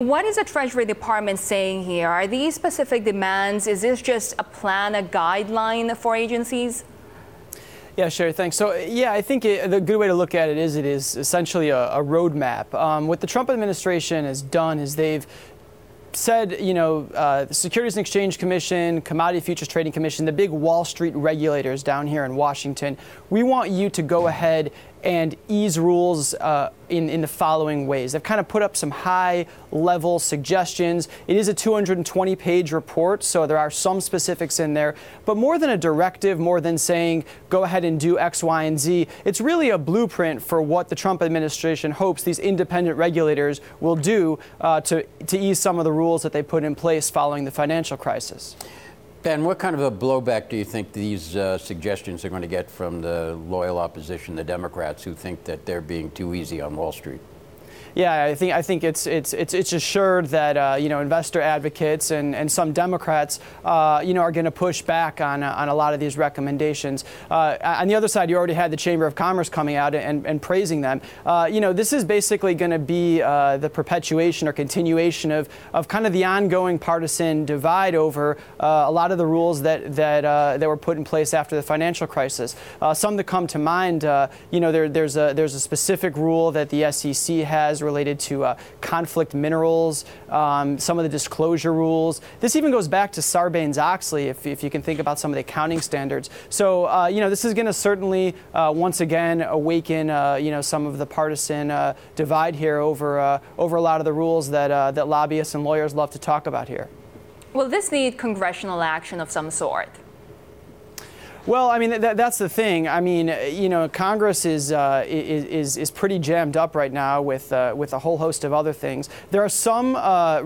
What is the Treasury Department saying here? Are these specific demands? Is this just a plan, a guideline for agencies? Yeah, sure. Thanks. So, yeah, I think the good way to look at it is essentially a roadmap. What the Trump administration has done is they've said, the Securities and Exchange Commission, Commodity Futures Trading Commission, the big Wall Street regulators down here in Washington, we want you to go ahead and ease rules in the following ways. They've kind of put up some high-level suggestions. It is a 220-page report, so there are some specifics in there. But more than a directive, more than saying, go ahead and do X, Y, and Z, it's really a blueprint for what the Trump administration hopes these independent regulators will do to ease some of the rules that they put in place following the financial crisis. Ben, what kind of a blowback do you think these suggestions are going to get from the loyal opposition, the Democrats, who think that they're being too easy on Wall Street? Yeah, I think it's assured that investor advocates and some Democrats are going to push back on a lot of these recommendations. On the other side, you already had the Chamber of Commerce coming out and praising them. This is basically going to be the perpetuation or continuation of kind of the ongoing partisan divide over a lot of the rules that were put in place after the financial crisis. Some that come to mind, there's a specific rule that the SEC has related to conflict minerals, some of the disclosure rules. This even goes back to Sarbanes-OXLey, if you can think about some of the accounting standards. So, this is going to certainly, once again, awaken, some of the partisan divide here over a lot of the rules that lobbyists and lawyers love to talk about here. Will this need congressional action of some sort? Well, I mean, that's the thing. I mean, Congress is pretty jammed up right now with a whole host of other things. There are some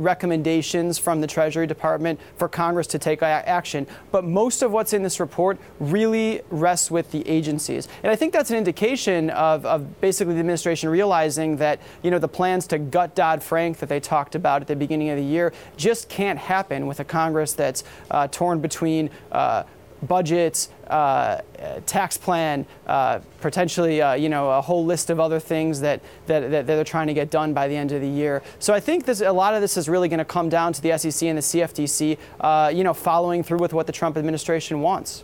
recommendations from the Treasury Department for Congress to take action, but most of what's in this report really rests with the agencies. And I think that's an indication of basically the administration realizing that, the plans to gut DODD-FRANK that they talked about at the beginning of the year just can't happen with a Congress that's torn between budgets, tax plan, potentially, a whole list of other things that they're trying to get done by the end of the year. So I think a lot of this is really going to come down to the SEC and the CFTC, following through with what the Trump administration wants.